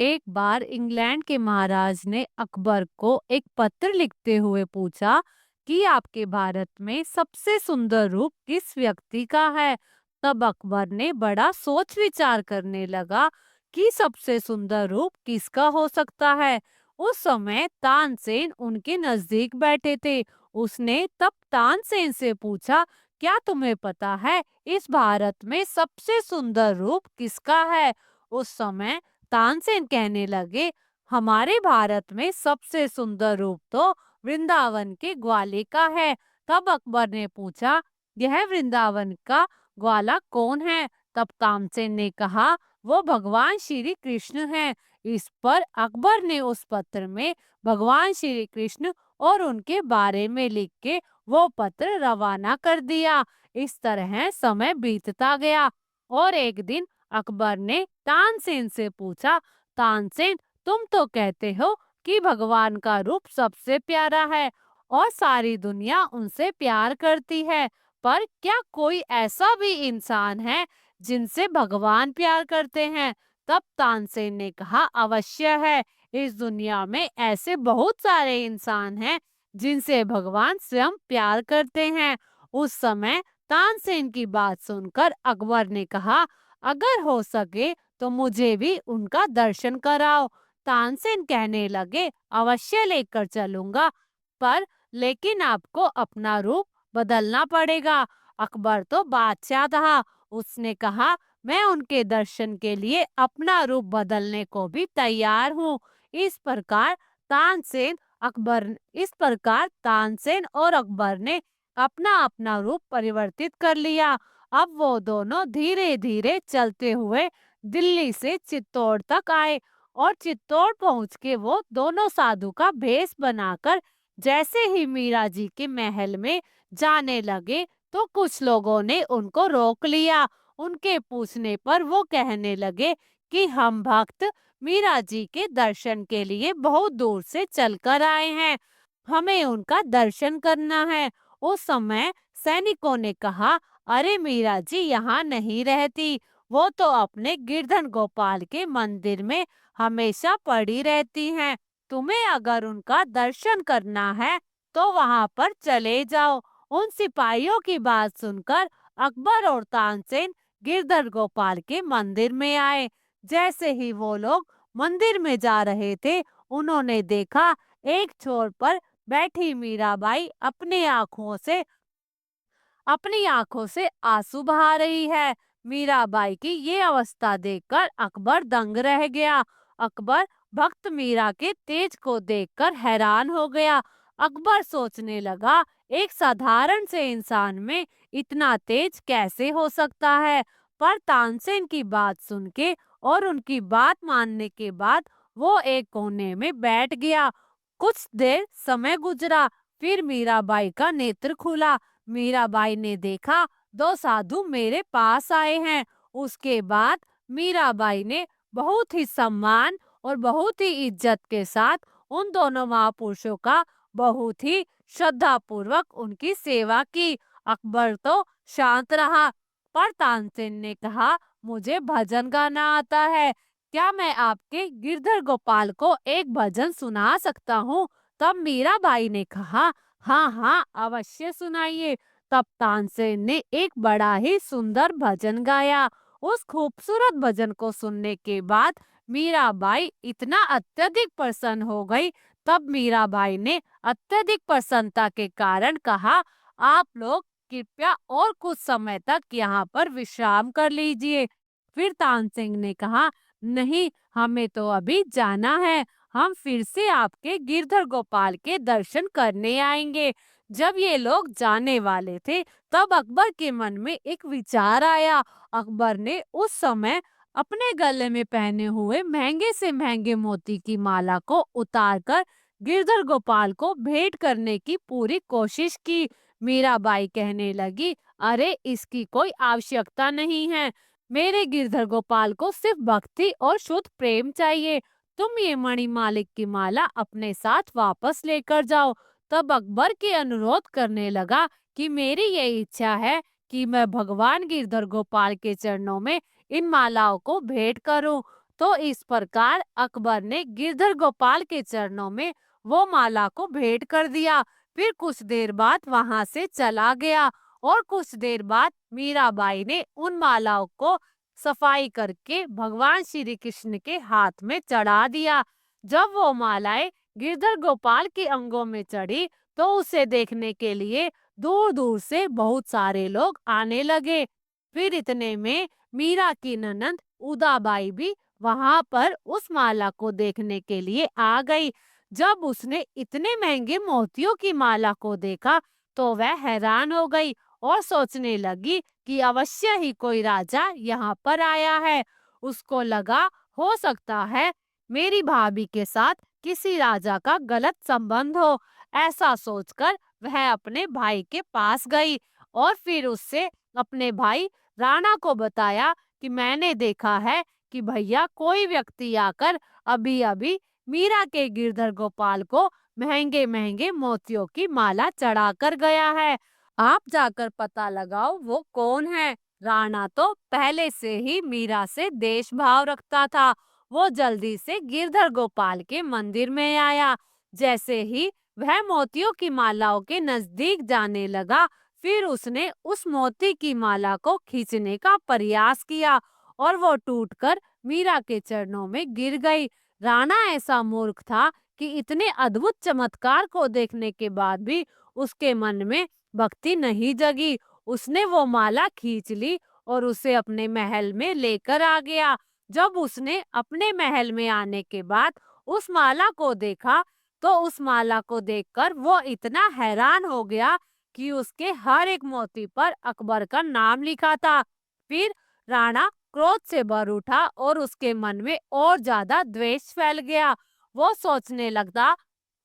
एक बार इंग्लैंड के महाराज ने अकबर को एक पत्र लिखते हुए पूछा कि आपके भारत में सबसे सुंदर रूप किस व्यक्ति का है। तब अकबर ने बड़ा सोच विचार करने लगा कि सबसे सुंदर रूप किसका हो सकता है। उस समय तानसेन उनके नजदीक बैठे थे। उसने तब तानसेन से पूछा, क्या तुम्हें पता है इस भारत में सबसे सुंदर रूप किसका है? उस समय तानसेन कहने लगे, हमारे भारत में सबसे सुंदर रूप तो वृंदावन के ग्वाले का है। तब अकबर ने पूछा, यह वृंदावन का ग्वाला कौन है? तब तानसेन ने कहा, वो भगवान श्री कृष्ण हैं। इस पर अकबर ने उस पत्र में भगवान श्री कृष्ण और उनके बारे में लिख के वो पत्र रवाना कर दिया। इस तरह समय बीतता गया और एक दिन अकबर ने तानसेन से पूछा, तानसेन, तुम तो कहते हो कि भगवान का रूप सबसे प्यारा है और सारी दुनिया उनसे प्यार करती है, पर क्या कोई ऐसा भी इंसान है जिनसे भगवान प्यार करते हैं? तब तानसेन ने कहा, अवश्य है। इस दुनिया में ऐसे बहुत सारे इंसान हैं जिनसे भगवान स्वयं प्यार करते हैं। उस समय तानसेन की बात सुनकर अकबर ने कहा, अगर हो सके तो मुझे भी उनका दर्शन कराओ। तानसेन कहने लगे, अवश्य लेकर चलूंगा, पर लेकिन आपको अपना रूप बदलना पड़ेगा। अकबर तो बादशाह था। उसने कहा, मैं उनके दर्शन के लिए अपना रूप बदलने को भी तैयार हूँ। इस प्रकार इस प्रकार तानसेन और अकबर ने अपना अपना रूप परिवर्तित कर लिया। अब वो दोनों धीरे धीरे चलते हुए दिल्ली से चित्तौड़ तक आए और चित्तौड़ पहुंच के वो दोनों साधु का भेष बनाकर जैसे ही मीरा जी के महल में जाने लगे तो कुछ लोगों ने उनको रोक लिया। उनके पूछने पर वो कहने लगे कि हम भक्त मीरा जी के दर्शन के लिए बहुत दूर से चलकर आए हैं, हमें उनका दर्शन करना है। उस समय सैनिकों ने कहा, अरे मीरा जी यहाँ नहीं रहती, वो तो अपने गिरधर गोपाल के मंदिर में हमेशा पड़ी रहती हैं। तुम्हें अगर उनका दर्शन करना है तो वहां पर चले जाओ। उन सिपाहियों की बात सुनकर अकबर और तानसेन गिरधर गोपाल के मंदिर में आए। जैसे ही वो लोग मंदिर में जा रहे थे, उन्होंने देखा एक छोर पर बैठी मीराबाई अपनी आंखों से आंसू बहा रही है। मीराबाई की ये अवस्था देखकर अकबर दंग रह गया। अकबर भक्त मीरा के तेज को देखकर हैरान हो गया। अकबर सोचने लगा, एक साधारण से इंसान में इतना तेज कैसे हो सकता है? पर तानसेन की बात सुन के और उनकी बात मानने के बाद वो एक कोने में बैठ गया। कुछ देर समय गुजरा, फिर मीराबाई का नेत्र खुला। मीराबाई ने देखा दो साधु मेरे पास आए हैं। उसके बाद मीराबाई ने बहुत ही सम्मान और बहुत ही इज्जत के साथ उन दोनों महापुरुषों का बहुत ही श्रद्धा पूर्वक उनकी सेवा की। अकबर तो शांत रहा, पर तानसेन ने कहा, मुझे भजन गाना आता है, क्या मैं आपके गिरधर गोपाल को एक भजन सुना सकता हूँ? तब मीराबाई ने कहा, हाँ हाँ, अवश्य सुनाइए। तब तानसेन ने एक बड़ा ही सुंदर भजन गाया। उस खूबसूरत भजन को सुनने के बाद मीराबाई इतना अत्यधिक प्रसन्न हो गई। तब मीराबाई ने अत्यधिक प्रसन्नता के कारण कहा, आप लोग कृपया और कुछ समय तक यहाँ पर विश्राम कर लीजिए। फिर तानसेन ने कहा, नहीं, हमें तो अभी जाना है, हम फिर से आपके गिरधर गोपाल के दर्शन करने आएंगे। जब ये लोग जाने वाले थे, तब अकबर के मन में एक विचार आया। अकबर ने उस समय अपने गले में पहने हुए महंगे से महंगे मोती की माला को उतारकर गिरधर गोपाल को भेंट करने की पूरी कोशिश की। मीराबाई कहने लगी, अरे इसकी कोई आवश्यकता नहीं है, मेरे गिरधर गोपाल को सिर्फ भक्ति और शुद्ध प्रेम चाहिए। तुम ये मणिमालिक की माला अपने साथ वापस लेकर जाओ। तब अकबर के अनुरोध करने लगा कि मेरी ये इच्छा है कि मैं भगवान गिरधर गोपाल के चरणों में इन मालाओं को भेंट करूं। तो इस प्रकार अकबर ने गिरधर गोपाल के चरणों में वो माला को भेंट कर दिया। फिर कुछ देर बाद वहां से चला गया और कुछ देर बाद मीराबाई ने उन मालाओं को सफाई करके भगवान श्री कृष्ण के हाथ में चढ़ा दिया। जब वो मालाएं गिरधर गोपाल के अंगों में चढ़ी तो उसे देखने के लिए दूर दूर से बहुत सारे लोग आने लगे। फिर इतने में मीरा की ननंद उदाबाई भी वहां पर उस माला को देखने के लिए आ गई। जब उसने इतने महंगे मोतियों की माला को देखा तो वह हैरान हो गई और सोचने लगी कि अवश्य ही कोई राजा यहाँ पर आया है। उसको लगा हो सकता है मेरी भाभी के साथ किसी राजा का गलत संबंध हो। ऐसा सोचकर वह अपने भाई के पास गई और फिर उससे अपने भाई राणा को बताया कि मैंने देखा है कि भैया कोई व्यक्ति आकर अभी अभी मीरा के गिरधर गोपाल को महंगे महंगे मोतियों की माला चढ़ा कर गया है। आप जाकर पता लगाओ वो कौन है। राणा तो पहले से ही मीरा से देश भाव रखता था। वो जल्दी से गिरधर गोपाल के मंदिर में आया। जैसे ही वह मोतियों की मालाओं के नजदीक जाने लगा, फिर उसने उस मोती की माला को खींचने का प्रयास किया और वो टूटकर मीरा के चरणों में गिर गई। राणा ऐसा मूर्ख था कि इतने अद्भुत चमत्कार को देखने के बाद भी उसके मन में भक्ति नहीं जगी। उसने वो माला खींच ली और उसे अपने महल में लेकर आ गया। जब उसने अपने महल में आने के बाद उस माला को देखा तो उस माला को देखकर वो इतना हैरान हो गया कि उसके हर एक मोती पर अकबर का नाम लिखा था। फिर राणा क्रोध से भर उठा और उसके मन में और ज्यादा द्वेष फैल गया। वो सोचने लगता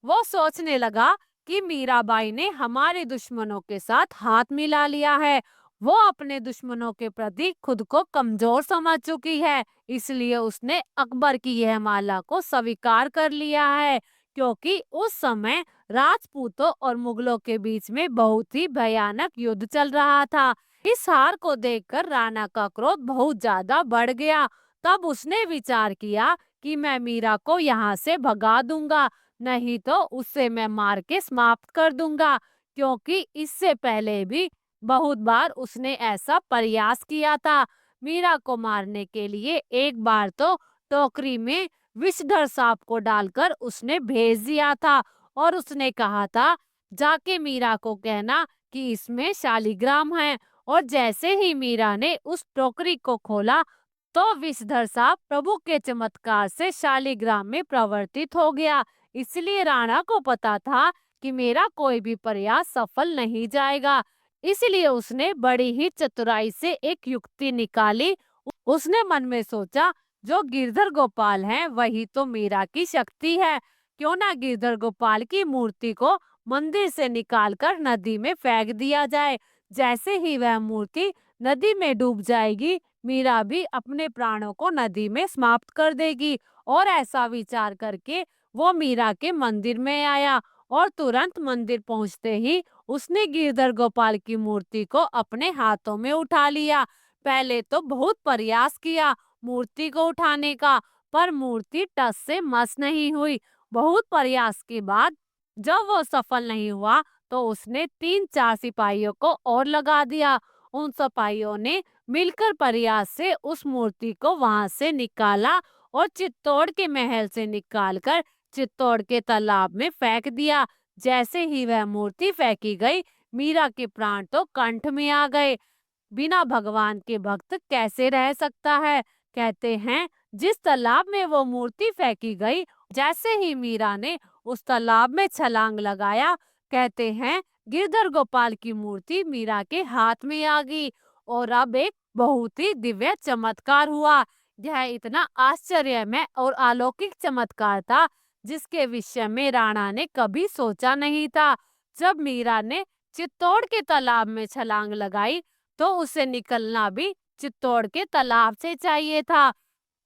वो सोचने लगा कि मीराबाई ने हमारे दुश्मनों के साथ हाथ मिला लिया है। वो अपने दुश्मनों के प्रति खुद को कमजोर समझ चुकी है, इसलिए उसने अकबर की यह माला को स्वीकार कर लिया है। क्योंकि उस समय राजपूतों और मुगलों के बीच में बहुत ही भयानक युद्ध चल रहा था। इस हार को देखकर राणा का क्रोध बहुत ज्यादा बढ़ गया। तब उसने विचार किया कि मैं मीरा को यहाँ से भगा दूंगा, नहीं तो उससे मैं मार के समाप्त कर दूंगा। क्योंकि इससे पहले भी बहुत बार उसने ऐसा प्रयास किया था। मीरा को मारने के लिए एक बार तो टोकरी में विषधर सांप को डालकर उसने भेज दिया था और उसने कहा था जाके मीरा को कहना कि इसमें शालिग्राम है। और जैसे ही मीरा ने उस टोकरी को खोला तो विषधर सांप प्रभु के चमत्कार से शालिग्राम में प्रवर्तित हो गया। इसलिए राणा को पता था कि मेरा कोई भी प्रयास सफल नहीं जाएगा। इसलिए उसने बड़ी ही चतुराई से एक युक्ति निकाली। उसने मन में सोचा जो गिरधर गोपाल है वही तो मीरा की शक्ति है। क्यों ना गिरधर गोपाल की मूर्ति को मंदिर से निकालकर नदी में फेंक दिया जाए। जैसे ही वह मूर्ति नदी में डूब जाएगी, मीरा भी अपने प्राणों को नदी में समाप्त कर देगी। और ऐसा विचार करके वो मीरा के मंदिर में आया और तुरंत मंदिर पहुंचते ही उसने गिरधर गोपाल की मूर्ति को अपने हाथों में उठा लिया। पहले तो बहुत प्रयास किया मूर्ति को उठाने का, पर मूर्ति टस से मस नहीं हुई। बहुत प्रयास के बाद जब वो सफल नहीं हुआ तो उसने 3-4 सिपाहियों को और लगा दिया। उन सिपाहियों ने मिलकर प्रयास से उस मूर्ति को वहां से निकाला और चित्तौड़ के महल से निकालकर चित्तौड़ के तालाब में फेंक दिया। जैसे ही वह मूर्ति फेंकी गई, मीरा के प्राण तो कंठ में आ गए। बिना भगवान के भक्त कैसे रह सकता है। कहते हैं जिस तालाब में वो मूर्ति फेंकी गई, जैसे ही मीरा ने उस तालाब में छलांग लगाया, कहते हैं गिरधर गोपाल की मूर्ति मीरा के हाथ में आ गई। और अब एक बहुत ही दिव्य चमत्कार हुआ। यह इतना आश्चर्यमय और अलौकिक चमत्कार था जिसके विषय में राणा ने कभी सोचा नहीं था। जब मीरा ने चित्तौड़ के तालाब में छलांग लगाई तो उसे निकलना भी चित्तौड़ के तालाब से चाहिए था,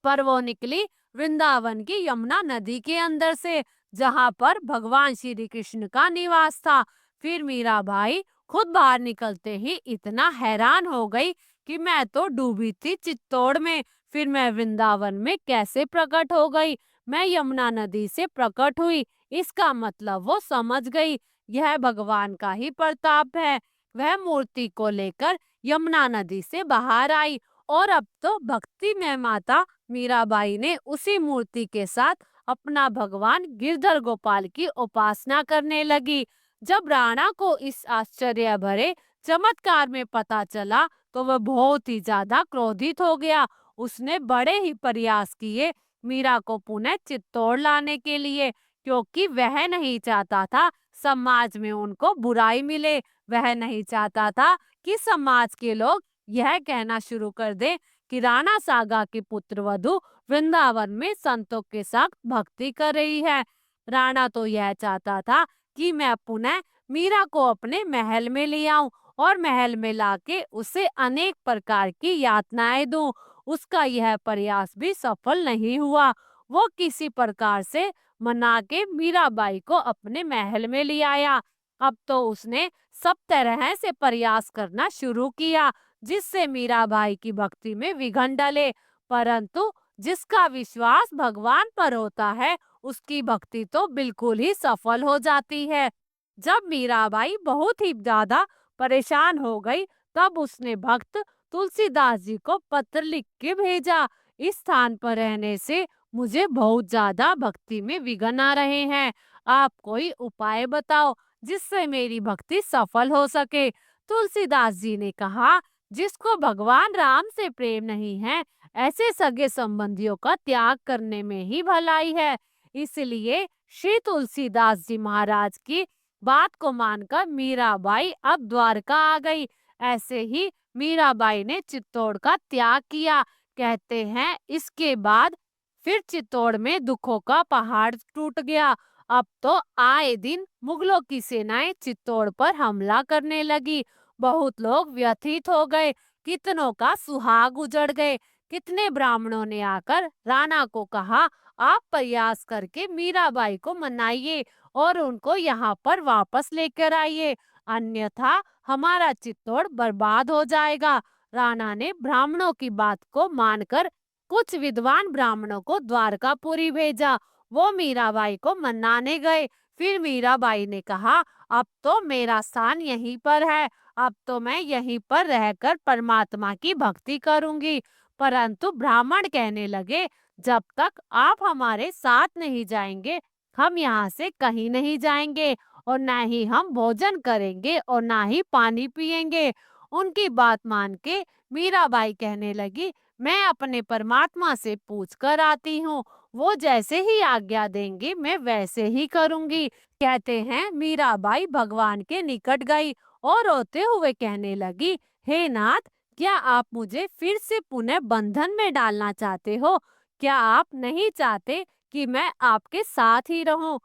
पर वो निकली वृंदावन की यमुना नदी के अंदर से, जहां पर भगवान श्री कृष्ण का निवास था। फिर मीराबाई खुद बाहर निकलते ही इतना हैरान हो गई कि मैं तो डूबी थी चित्तौड़ में। फिर मैं वृंदावन में कैसे प्रकट हो गई? मैं यमुना नदी से प्रकट हुई। इसका मतलब वो समझ गई, यह भगवान का ही प्रताप है। वह मूर्ति को लेकर यमुना नदी से बाहर आई और अब तो भक्ति में माता मीराबाई ने उसी मूर्ति के साथ अपना भगवान गिरधर गोपाल की उपासना करने लगी। जब राणा को इस आश्चर्य भरे चमत्कार में पता चला तो वह बहुत ही ज्यादा क्रोधित हो गया। उसने बड़े ही प्रयास किए मीरा को पुनः चित्तौड़ लाने के लिए, क्योंकि वह नहीं चाहता था समाज में उनको बुराई मिले। वह नहीं चाहता था कि समाज के लोग यह कहना शुरू कर दे कि राणा सागा की पुत्र वधु वृंदावन में संतों के साथ भक्ति कर रही है। राणा तो यह चाहता था कि मैं पुनः मीरा को अपने महल में ले आऊं और महल में लाके उसे अनेक प्रकार की यातनाएं दूं। उसका यह प्रयास भी सफल नहीं हुआ। वो किसी प्रकार से मना के मीराबाई को अपने महल में ले आया। अब तो उसने सब तरह से प्रयास करना शुरू किया जिससे मीराबाई की भक्ति में विघ्न डले, परंतु जिसका विश्वास भगवान पर होता है उसकी भक्ति तो बिल्कुल ही सफल हो जाती है। जब मीराबाई बहुत ही ज्यादा परेशान हो गई तब उसने भक्त तुलसीदास जी को पत्र लिख के भेजा, इस स्थान पर रहने से मुझे बहुत ज्यादा भक्ति में विघ्न आ रहे हैं। आप कोई उपाय बताओ जिससे मेरी भक्ति सफल हो सके। तुलसीदास जी ने कहा, जिसको भगवान राम से प्रेम नहीं है ऐसे सगे संबंधियों का त्याग करने में ही भलाई है। इसलिए श्री तुलसीदास जी महाराज की बात को मानकर मीराबाई अब द्वारका आ गई। ऐसे ही मीराबाई ने चित्तौड़ का त्याग किया। कहते हैं इसके बाद फिर चित्तौड़ में दुखों का पहाड़ टूट गया। अब तो आए दिन मुगलों की सेनाएं चित्तौड़ पर हमला करने लगी। बहुत लोग व्यथित हो गए, कितनों का सुहाग उजड़ गए। कितने ब्राह्मणों ने आकर राणा को कहा, आप प्रयास करके मीराबाई को मनाइए और उनको यहाँ पर वापस लेकर आइए, अन्यथा हमारा चित्तौड़ बर्बाद हो जाएगा। राणा ने ब्राह्मणों की बात को मानकर कुछ विद्वान ब्राह्मणों को द्वारकापुरी भेजा। वो मीराबाई को मनाने गए। फिर मीराबाई ने कहा, अब तो मेरा स्थान यहीं पर है, अब तो मैं यहीं पर रहकर परमात्मा की भक्ति करूंगी। परंतु ब्राह्मण कहने लगे, जब तक आप हमारे साथ नहीं जाएंगे हम यहाँ से कहीं नहीं जाएंगे और ना ही हम भोजन करेंगे और ना ही पानी पिएंगे। उनकी बात मान के मीराबाई कहने लगी, मैं अपने परमात्मा से पूछ कर आती हूँ, वो जैसे ही आज्ञा देंगे मैं वैसे ही करूंगी। कहते हैं मीराबाई भगवान के निकट गई और रोते हुए कहने लगी, हे नाथ, क्या आप मुझे फिर से पुनः बंधन में डालना चाहते हो? क्या आप नहीं चाहते कि मैं आपके साथ ही रहूं?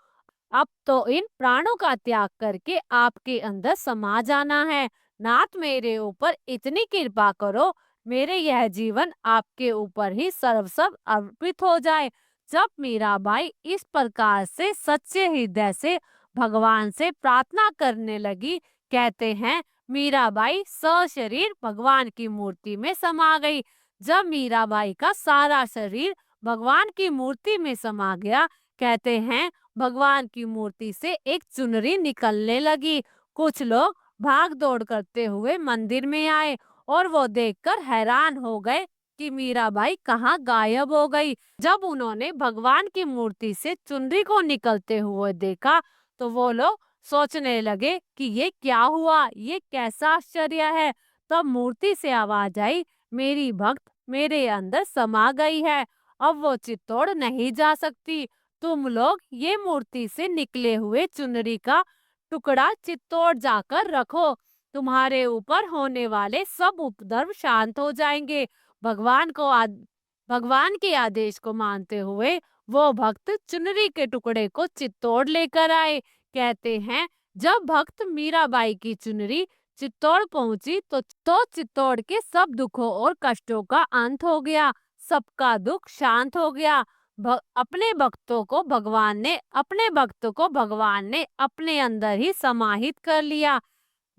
अब तो इन प्राणों का त्याग करके आपके अंदर समा जाना है। नाथ, मेरे ऊपर इतनी कृपा करो, मेरे यह जीवन आपके ऊपर ही सर्वस्व अर्पित हो जाए। जब मीराबाई इस प्रकार से सच्चे हृदय से भगवान से प्रार्थना करने लगी, कहते हैं मीराबाई सशरीर भगवान की मूर्ति में समा गई। जब मीराबाई का सारा शरीर भगवान की मूर्ति में समा गया, कहते हैं भगवान की मूर्ति से एक चुनरी निकलने लगी। कुछ लोग भाग दौड़ करते हुए मंदिर में आए और वो देखकर हैरान हो गए कि मीराबाई कहाँ गायब हो गई। जब उन्होंने भगवान की मूर्ति से चुनरी को निकलते हुए देखा तो वो लोग सोचने लगे कि ये क्या हुआ, ये कैसा आश्चर्य है। तब मूर्ति से आवाज आई, मेरी भक्त मेरे अंदर समा गई है, अब वो चित्तौड़ नहीं जा सकती। तुम लोग ये मूर्ति से निकले हुए चुनरी का टुकड़ा चित्तौड़ जाकर रखो, तुम्हारे ऊपर होने वाले सब उपद्रव शांत हो जाएंगे। भगवान को भगवान के आदेश को मानते हुए वो भक्त चुनरी के टुकड़े को चित्तौड़ लेकर आए। कहते हैं जब भक्त मीराबाई की चुनरी चित्तौड़ पहुंची तो चित्तौड़ के सब दुखों और कष्टों का अंत हो गया, सबका दुख शांत हो गया। अपने भक्तों को भगवान ने अपने अंदर ही समाहित कर लिया।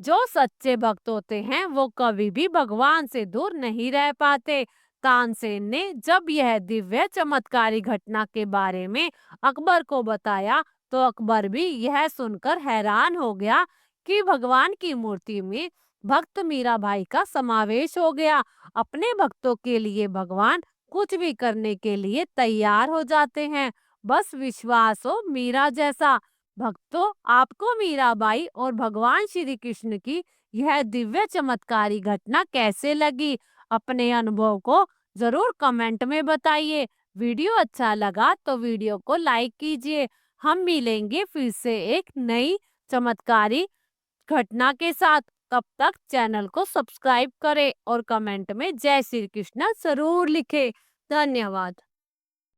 जो सच्चे भक्त होते हैं वो कभी भी भगवान से दूर नहीं रह पाते। तानसेन ने जब यह दिव्य चमत्कारी घटना के बारे में अकबर को बताया तो अकबर भी यह सुनकर हैरान हो गया कि भगवान की मूर्ति में भक्त मीराबाई का समावेश हो गया। अपने भक्तों के लिए भगवान कुछ भी करने के लिए तैयार हो जाते हैं, बस विश्वास हो मीरा जैसा। भक्तों, आपको मीराबाई और भगवान श्री कृष्ण की यह दिव्य चमत्कारी घटना कैसे लगी? अपने अनुभव को जरूर कमेंट में बताइए। वीडियो अच्छा लगा तो वीडियो को लाइक कीजिए। हम मिलेंगे फिर से एक नई चमत्कारी घटना के साथ। तब तक चैनल को सब्सक्राइब करें और कमेंट में जय श्री कृष्ण जरूर लिखें। धन्यवाद।